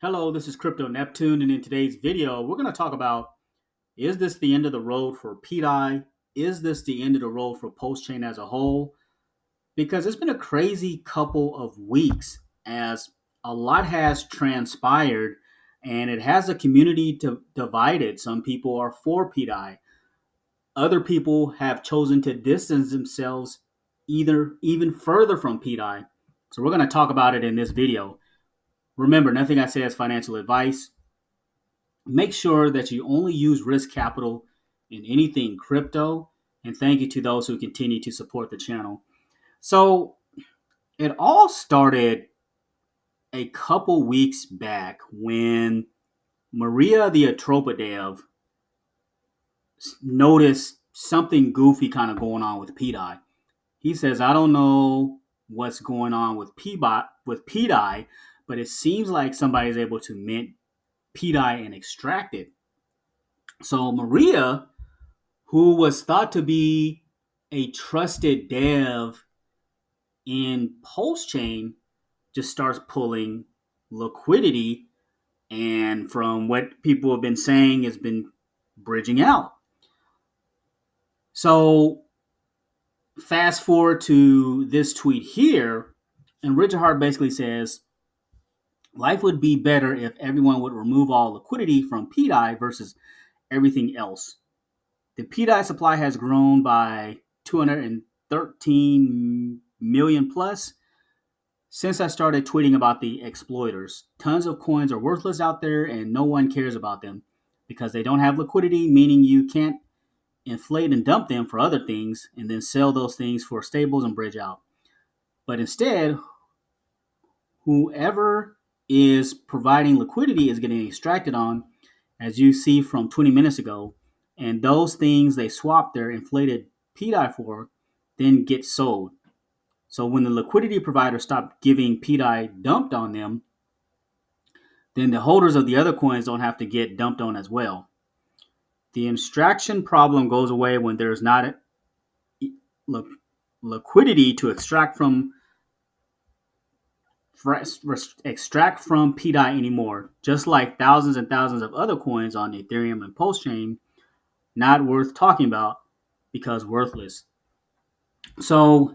Hello, this is Crypto Neptune, and in today's video, we're going to talk about, is this the end of the road for PDAI? Is this the end of the road for Pulsechain as a whole? Because it's been a crazy couple of weeks as a lot has transpired, and it has a community divided. Some people are for PDAI. Other people have chosen to distance themselves even further from PDAI. So we're going to talk about it in this video. Remember, nothing I say is financial advice. Make sure that you only use risk capital in anything crypto. And thank you to those who continue to support the channel. So it all started a couple weeks back when Maria the Atropodev noticed something goofy kind of going on with PDAI. He says, I don't know what's going on with PDAI, but it seems like somebody's able to mint PDAI and extract it. So Maria, who was thought to be a trusted dev in Pulsechain, just starts pulling liquidity, and from what people have been saying, has been bridging out. So fast forward to this tweet here, and Richard Hart basically says, life would be better if everyone would remove all liquidity from PDAI versus everything else. The PDAI supply has grown by 213 million plus since I started tweeting about the exploiters. Tons of coins are worthless out there and no one cares about them because they don't have liquidity, meaning you can't inflate and dump them for other things and then sell those things for stables and bridge out. But instead, whoever is providing liquidity is getting extracted on, as you see from 20 minutes ago. And those things they swap their inflated PDAI for then get sold. So when the liquidity provider stopped giving PDAI dumped on them, then the holders of the other coins don't have to get dumped on as well. The extraction problem goes away when there's not liquidity to extract from PDAI anymore. Just like thousands and thousands of other coins on Ethereum and Pulsechain, not worth talking about because worthless. So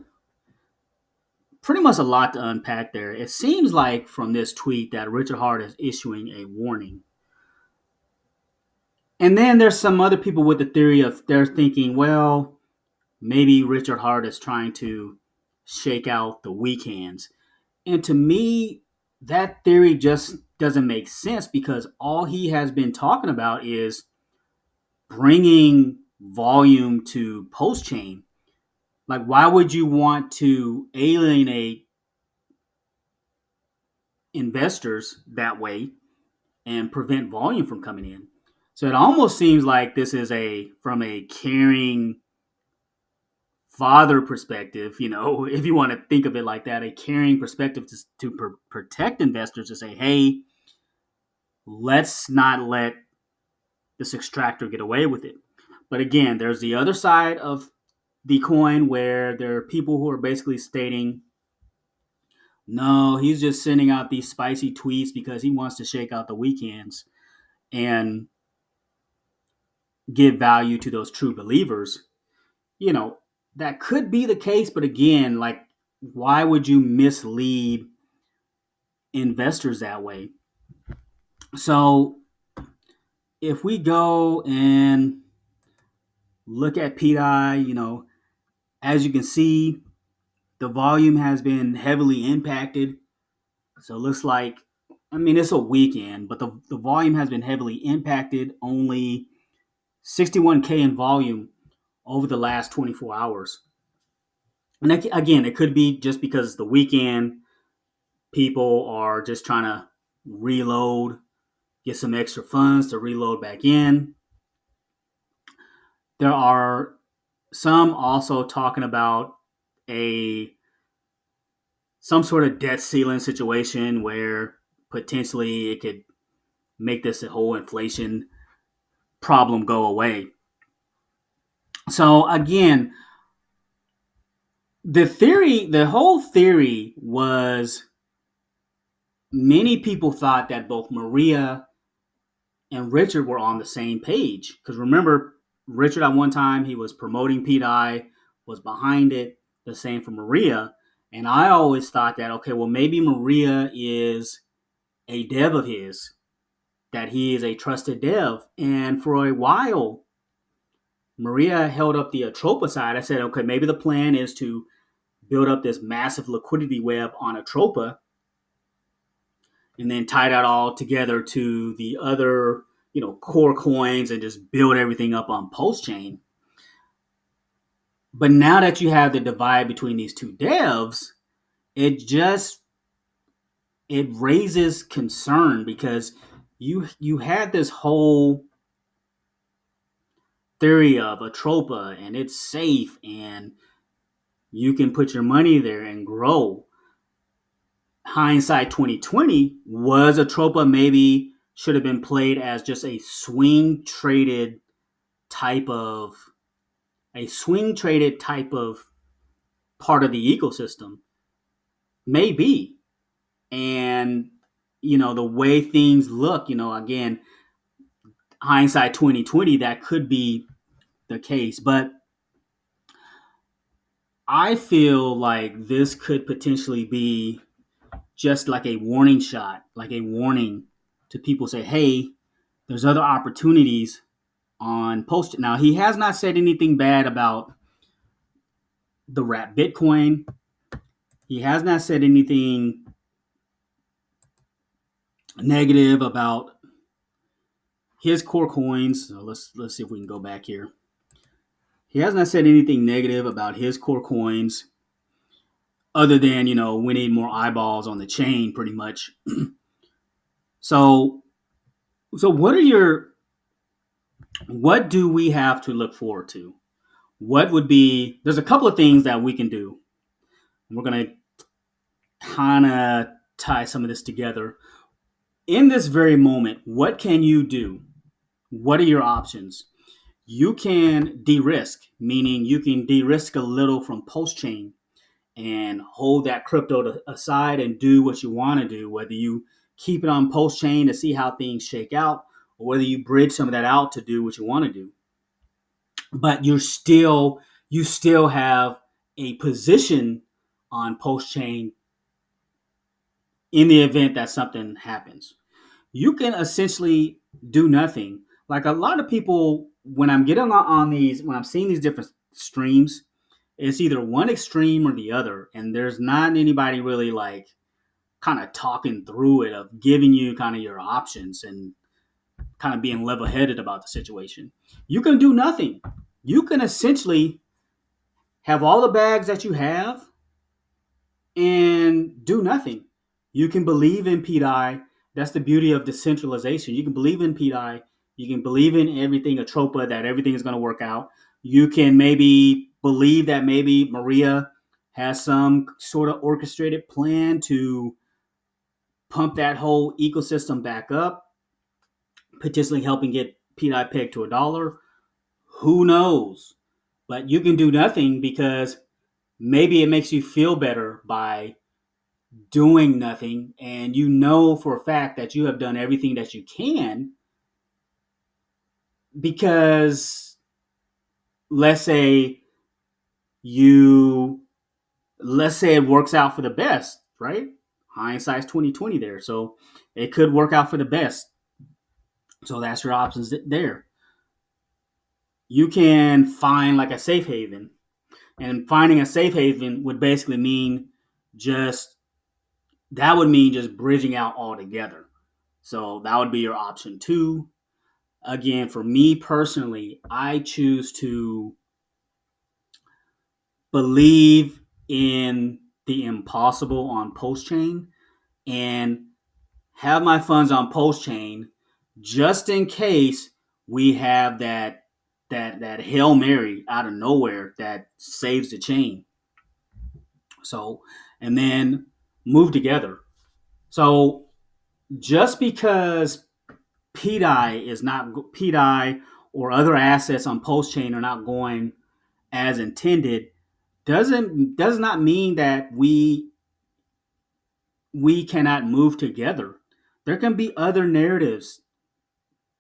pretty much a lot to unpack there. It seems like from this tweet that Richard Hart is issuing a warning. And then there's some other people with the theory of they're thinking, well, maybe Richard Hart is trying to shake out the weak hands. And to me, that theory just doesn't make sense because all he has been talking about is bringing volume to Pulsechain. Like, why would you want to alienate investors that way and prevent volume from coming in? So it almost seems like this is from a caring father perspective, if you want to think of it like that, a caring perspective to protect investors, to say, hey, let's not let this extractor get away with it. But again, there's the other side of the coin where there are people who are basically stating, no, he's just sending out these spicy tweets because he wants to shake out the weekends and give value to those true believers. That could be the case, but again, like, why would you mislead investors that way? So if we go and look at PDAI, as you can see, the volume has been heavily impacted. So it looks like, it's a weekend, but the volume has been heavily impacted. Only 61K in volume over the last 24 hours. And again, it could be just because it's the weekend. People are just trying to reload, get some extra funds to reload back in. There are some also talking about some sort of debt ceiling situation where potentially it could make this whole inflation problem go away. So again, the whole theory was many people thought that both Maria and Richard were on the same page. Because remember, Richard at one time, he was promoting PDAI, was behind it. The same for Maria. And I always thought that, okay, well, maybe Maria is a dev of his, that he is a trusted dev. And for a while, Maria held up the Atropa side. I said, okay, maybe the plan is to build up this massive liquidity web on Atropa and then tie that all together to the other, core coins and just build everything up on Pulsechain. But now that you have the divide between these two devs, it raises concern because you had this whole theory of Atropa and it's safe and you can put your money there and grow. Hindsight 2020, was Atropa maybe should have been played as just a swing traded type of part of the ecosystem? Maybe. And the way things look, again, hindsight 2020, that could be the case. But I feel like this could potentially be just like a warning shot, like a warning to people, say, hey, there's other opportunities on Post. Now, he has not said anything bad about the Wrap Bitcoin. He has not said anything negative about his core coins. So let's see if we can go back here. He has not said anything negative about his core coins, other than we need more eyeballs on the chain, pretty much. So what do we have to look forward to? There's a couple of things that we can do. We're going to kind of tie some of this together. In this very moment, what can you do? What are your options? You can de-risk, meaning you can de-risk a little from Pulsechain and hold that crypto aside and do what you want to do, whether you keep it on Pulsechain to see how things shake out, or whether you bridge some of that out to do what you want to do. But you still have a position on Pulsechain in the event that something happens. You can essentially do nothing. Like a lot of people, when I'm getting on these, when I'm seeing these different streams, it's either one extreme or the other, and there's not anybody really like kind of talking through it, of giving you kind of your options and kind of being level-headed about the situation. You can do nothing. You can essentially have all the bags that you have and do nothing. You can believe in PDAI. That's the beauty of decentralization. You can believe in PDAI. You can believe in everything, Atropa, that everything is going to work out. You can maybe believe that maybe Maria has some sort of orchestrated plan to pump that whole ecosystem back up, potentially helping get PDAI pegged to $1. Who knows? But you can do nothing because maybe it makes you feel better by doing nothing, and for a fact that you have done everything that you can, because let's say it works out for the best, right? Hindsight's 2020 there, so it could work out for the best. So that's your options there. You can find like a safe haven, and finding a safe haven would basically mean just bridging out altogether. So that would be your option 2. Again, for me personally, I choose to believe in the impossible on Pulsechain and have my funds on Pulsechain just in case we have that Hail Mary out of nowhere that saves the chain. So, and then move together. So just because PDAI or other assets on Pulsechain are not going as intended does not mean that we we cannot move together. There can be other narratives.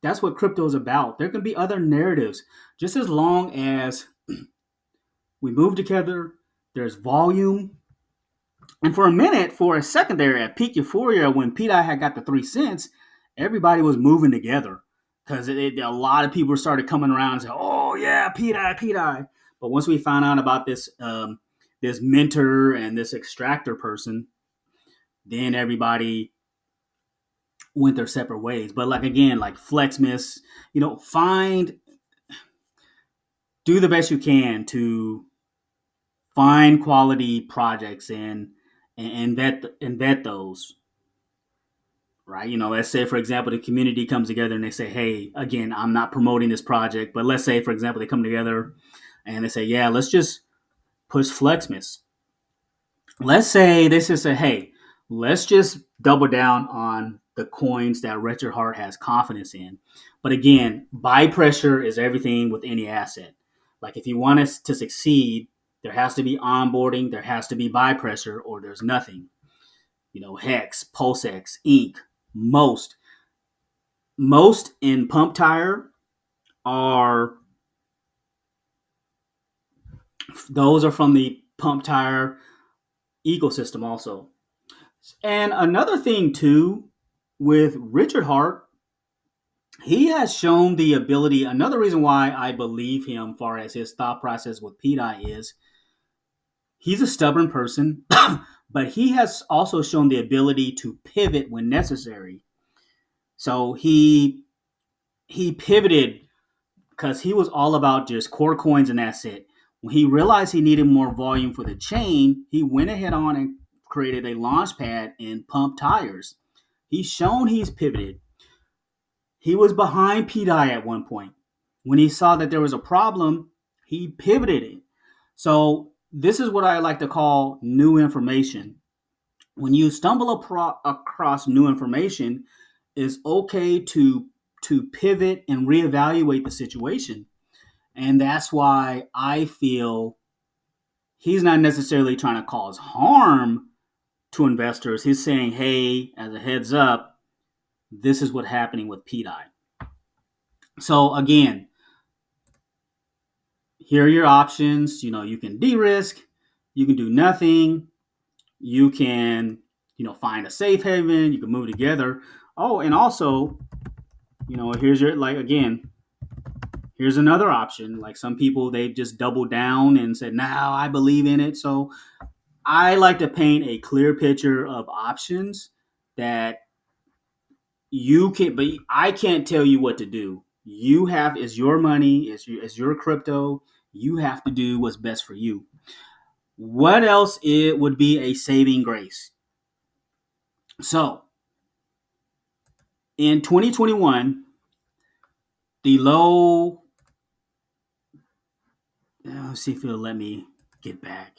That's what crypto is about. There can be other narratives. Just as long as we move together, there's volume. And for a minute, for a second there at peak euphoria, when PDAI had got the 3 cents, everybody was moving together because a lot of people started coming around and saying, "Oh yeah, PDAI, PDAI." But once we found out about this mentor and this extractor person, then everybody went their separate ways. But like again, like Flexmas, do the best you can to find quality projects and vet those. Right? Let's say, for example, the community comes together and they say, hey, again, I'm not promoting this project, but let's say, for example, they come together and they say, yeah, let's just push Flexmas. Let's say they just say, hey, let's just double down on the coins that Richard Hart has confidence in. But again, buy pressure is everything with any asset. Like if you want us to succeed, there has to be onboarding, there has to be buy pressure, or there's nothing. Hex, PulseX, Inc., most in Pump Tire are those are from the Pump Tire ecosystem also. And another thing too with Richard Hart, he has shown the ability. Another reason why I believe him, far as his thought process with PDAI, is he's a stubborn person, but he has also shown the ability to pivot when necessary. So he pivoted because he was all about just core coins and that's it. When he realized he needed more volume for the chain, he went ahead on and created a launch pad in Pump Tires. He's shown he's pivoted. He was behind PDAI at one point. When he saw that there was a problem, he pivoted it. So this is what I like to call new information. When you stumble across new information, it's okay to pivot and reevaluate the situation. And that's why I feel he's not necessarily trying to cause harm to investors. He's saying, hey, as a heads up, this is what's happening with PDAI. So again, here are your options. You can de-risk, you can do nothing, you can, find a safe haven, you can move together. Oh, and also, here's your, like, again, here's another option. Like some people, they just doubled down and said, now I believe in it. So I like to paint a clear picture of options that you can, but I can't tell you what to do. You have, is your money, is your crypto. You have to do what's best for you. What else it would be a saving grace? So in 2021, the low, let's see if it'll let me get back.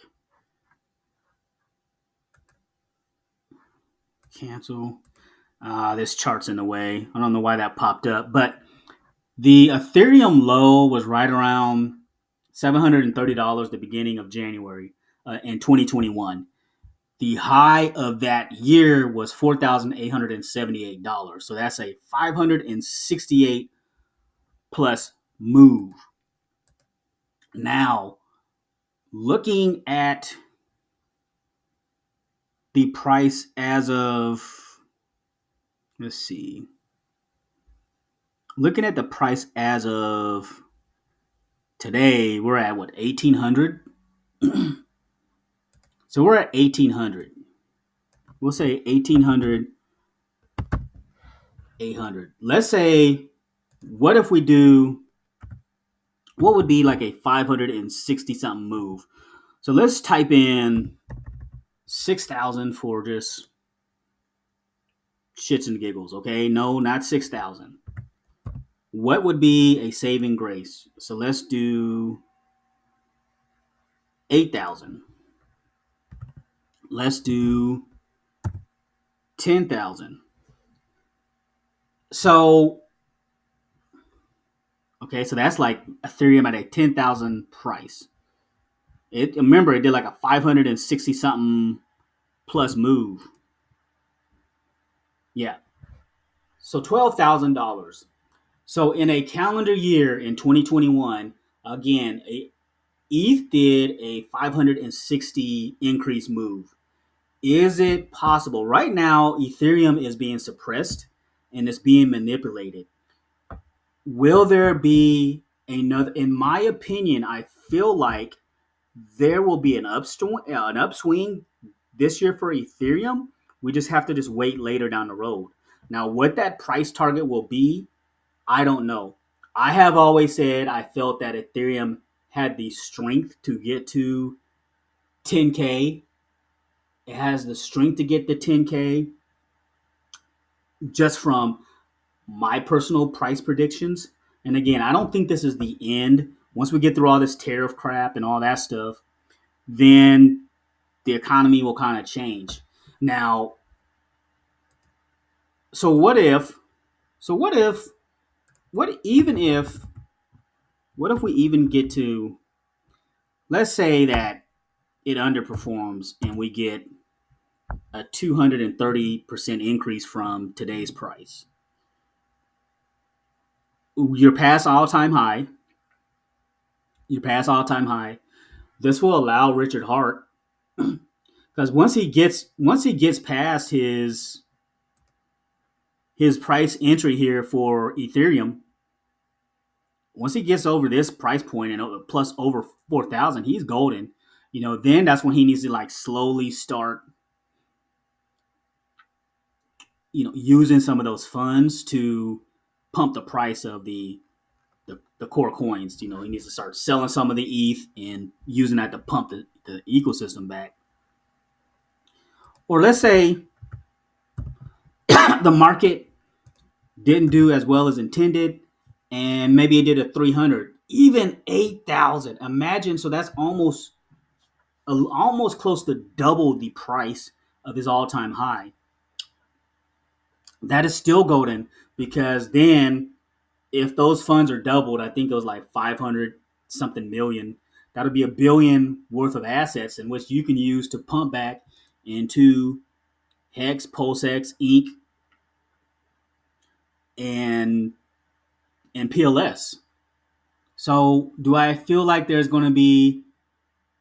Cancel. This chart's in the way. I don't know why that popped up, but the Ethereum low was right around $730 at the beginning of January in 2021. The high of that year was $4,878. So that's a 568 plus move. Now, looking at the price as of, let's see, looking at the price as of today, we're at what, 1800? So we're at 1800. We'll say 1800, 800. Let's say, what if we do, what would be like a 560 something move? So let's type in 6,000 for just shits and giggles, okay? No, not 6,000. What would be a saving grace? So let's do 8,000. Let's do 10,000. So, okay, so that's like Ethereum at a 10,000 price. Remember, it did like a 560 something plus move. Yeah. So $12,000. So in a calendar year in 2021, again, ETH did a 560 increase move. Is it possible? Right now, Ethereum is being suppressed and it's being manipulated. Will there be another? In my opinion, I feel like there will be an upswing this year for Ethereum. We just have to just wait later down the road. Now, what that price target will be, I don't know. I have always said I felt that Ethereum had the strength to get to 10K. It has the strength to get to 10K just from my personal price predictions. And again, I don't think this is the end. Once we get through all this tariff crap and all that stuff, then the economy will kind of change. Now, so what if, so what if, what even if, what if we even get to, let's say that it underperforms and we get a 230% increase from today's price. You're past all time high. You're past all time high. This will allow Richard Hart, because once he gets past his price entry here for Ethereum, once he gets over this price point and plus over 4,000, he's golden. Then that's when he needs to like slowly start, using some of those funds to pump the price of the core coins. He needs to start selling some of the ETH and using that to pump the ecosystem back. Or let's say the market didn't do as well as intended, and maybe it did a 300, even 8,000. Imagine, so that's almost close to double the price of his all-time high. That is still golden, because then if those funds are doubled, I think it was like 500 something million. That'll be $1 billion worth of assets in which you can use to pump back into Hex, PulseX, Inc., and PLS. So do I feel like there's going to be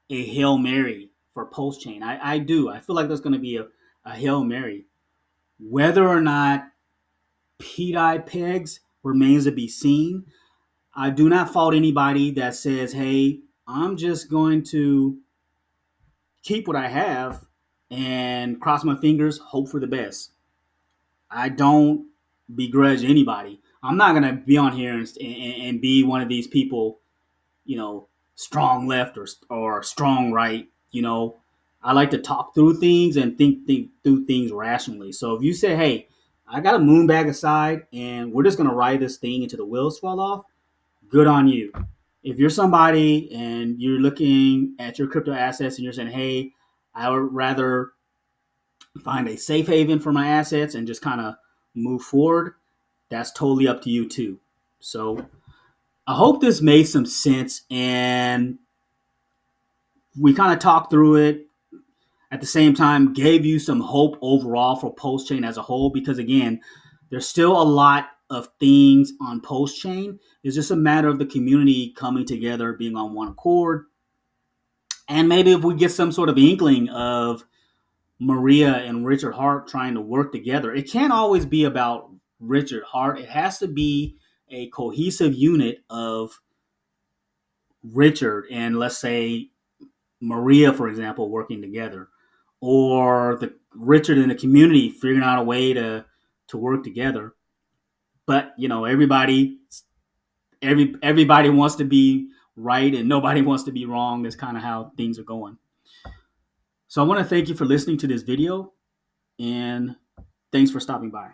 a Hail Mary for Pulsechain? I do. I feel like there's going to be a Hail Mary. Whether or not PDAI pegs remains to be seen. I do not fault anybody that says, hey, I'm just going to keep what I have and cross my fingers, hope for the best. I don't begrudge anybody. I'm not going to be on here and be one of these people, strong left or strong right. I like to talk through things and think through things rationally. So if you say, hey, I got a moon bag aside and we're just going to ride this thing until the wheels fall off, good on you. If you're somebody and you're looking at your crypto assets and you're saying, hey, I would rather find a safe haven for my assets and just kind of move forward, that's totally up to you too. So I hope this made some sense and we kind of talked through it. At the same time, gave you some hope overall for Pulsechain as a whole, because again, there's still a lot of things on Pulsechain. It's just a matter of the community coming together, being on one accord. And maybe if we get some sort of inkling of Maria and Richard Hart trying to work together, it can't always be about Richard Hart. It has to be a cohesive unit of Richard and, let's say, Maria, for example, working together, or the Richard and the community figuring out a way to work together. But everybody wants to be right and nobody wants to be wrong. That's kind of how things are going. So I want to thank you for listening to this video, and thanks for stopping by.